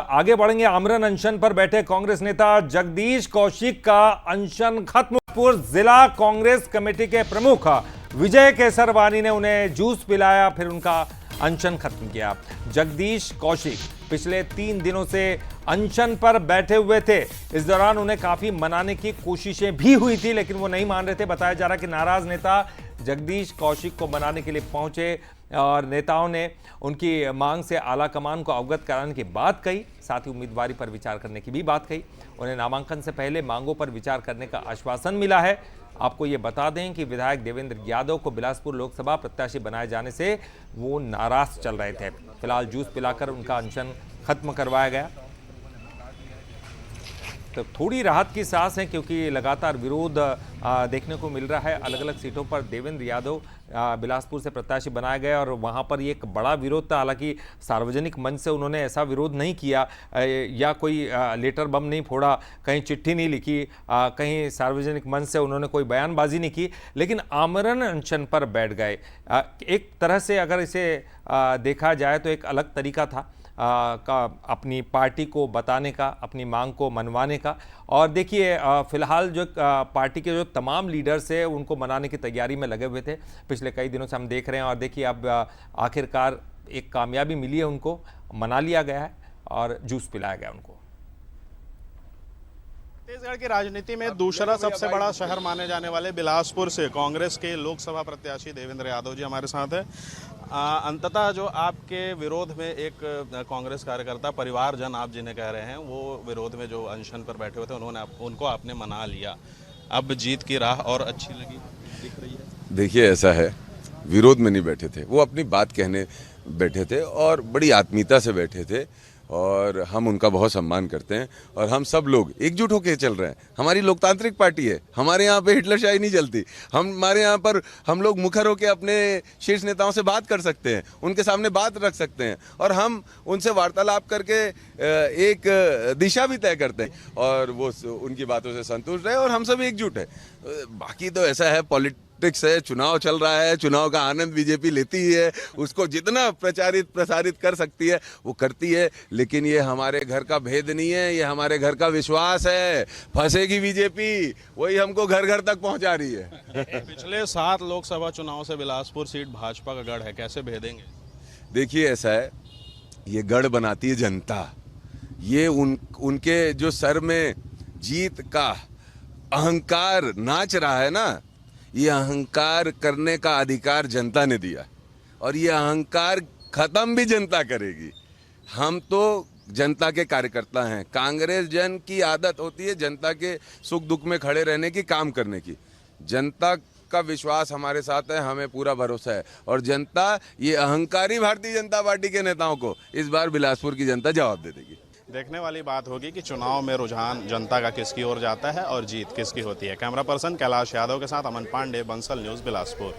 आगे बढ़ेंगे। आमरण अनशन पर बैठे कांग्रेस नेता जगदीश कौशिक का अनशन खत्म। जिला कांग्रेस कमेटी के प्रमुख विजय केसरवानी ने उन्हें जूस पिलाया, फिर उनका अनशन खत्म किया। जगदीश कौशिक पिछले 3 दिनों से अनशन पर बैठे हुए थे। इस दौरान उन्हें काफी मनाने की कोशिशें भी हुई थी, लेकिन वो नहीं मान रहे थे। बताया जा रहा है कि नाराज नेता जगदीश कौशिक को मनाने के लिए पहुंचे और नेताओं ने उनकी मांग से आला कमान को अवगत कराने की बात कही, साथ ही उम्मीदवारी पर विचार करने की भी बात कही। उन्हें नामांकन से पहले मांगों पर विचार करने का आश्वासन मिला है। आपको ये बता दें कि विधायक देवेंद्र यादव को बिलासपुर लोकसभा प्रत्याशी बनाए जाने से वो नाराज चल रहे थे। फिलहाल जूस पिलाकर उनका अनशन खत्म करवाया गया। तो थोड़ी राहत की सांस है, क्योंकि लगातार विरोध देखने को मिल रहा है। अलग अलग सीटों पर देवेंद्र यादव बिलासपुर से प्रत्याशी बनाए गए और वहां पर ये एक बड़ा विरोध था। हालांकि सार्वजनिक मंच से उन्होंने ऐसा विरोध नहीं किया या कोई लेटर बम नहीं फोड़ा, कहीं चिट्ठी नहीं लिखी, कहीं सार्वजनिक मंच से उन्होंने कोई बयानबाजी नहीं की, लेकिन आमरण अनशन पर बैठ गए। एक तरह से अगर इसे देखा जाए तो एक अलग तरीका था का अपनी पार्टी को बताने का, अपनी मांग को मनवाने का। और देखिए फिलहाल जो पार्टी के जो तमाम लीडर्स हैं उनको मनाने की तैयारी में लगे हुए थे। पिछले कई दिनों से हम देख रहे हैं और देखिए अब आखिरकार एक कामयाबी मिली है, उनको मना लिया गया है और जूस पिलाया गया उनको। छत्तीसगढ़ की राजनीति में दूसरा सबसे बड़ा शहर माने जाने वाले बिलासपुर से कांग्रेस के लोकसभा प्रत्याशी देवेंद्र यादव जी हमारे साथ है। अंततः जो आपके विरोध में एक कांग्रेस कार्यकर्ता परिवारजन आप जिन्हें कह रहे हैं, वो विरोध में जो अनशन पर बैठे हुए थे उनको आपने मना लिया। अब जीत की राह और अच्छी लगी दिख रही है। देखिए ऐसा है, विरोध में नहीं बैठे थे, वो अपनी बात कहने बैठे थे और बड़ी आत्मीयता से बैठे थे और हम उनका बहुत सम्मान करते हैं और हम सब लोग एकजुट होकर चल रहे हैं। हमारी लोकतांत्रिक पार्टी है, हमारे यहाँ पे हिटलरशाही नहीं चलती। हमारे यहाँ पर हम लोग मुखर होकर अपने शीर्ष नेताओं से बात कर सकते हैं, उनके सामने बात रख सकते हैं और हम उनसे वार्तालाप करके एक दिशा भी तय करते हैं और वो उनकी बातों से संतुष्ट रहे और हम सब एकजुट है। बाकी तो ऐसा है, पॉलिटिक्स है, चुनाव चल रहा है, चुनाव का आनंद बीजेपी लेती ही है, उसको जितना प्रसारित कर सकती है वो करती है, लेकिन ये हमारे घर का भेद नहीं है, ये हमारे घर का विश्वास है। फंसेगी बीजेपी, वही हमको घर घर तक पहुंचा रही है। पिछले 7 लोकसभा चुनाव से बिलासपुर सीट भाजपा का गढ़ है, कैसे भेदेंगे? देखिए ऐसा है, ये गढ़ बनाती है जनता। ये उनके जो सर में जीत का अहंकार नाच रहा है ना, ये अहंकार करने का अधिकार जनता ने दिया और ये अहंकार खत्म भी जनता करेगी। हम तो जनता के कार्यकर्ता हैं। कांग्रेस जन की आदत होती है जनता के सुख दुख में खड़े रहने की, काम करने की। जनता का विश्वास हमारे साथ है, हमें पूरा भरोसा है और जनता, ये अहंकारी भारतीय जनता पार्टी के नेताओं को इस बार बिलासपुर की जनता जवाब दे देगी। देखने वाली बात होगी कि चुनाव में रुझान जनता का किसकी ओर जाता है और जीत किसकी होती है। कैमरा पर्सन कैलाश यादव के साथ अमन पांडे, बंसल न्यूज़, बिलासपुर।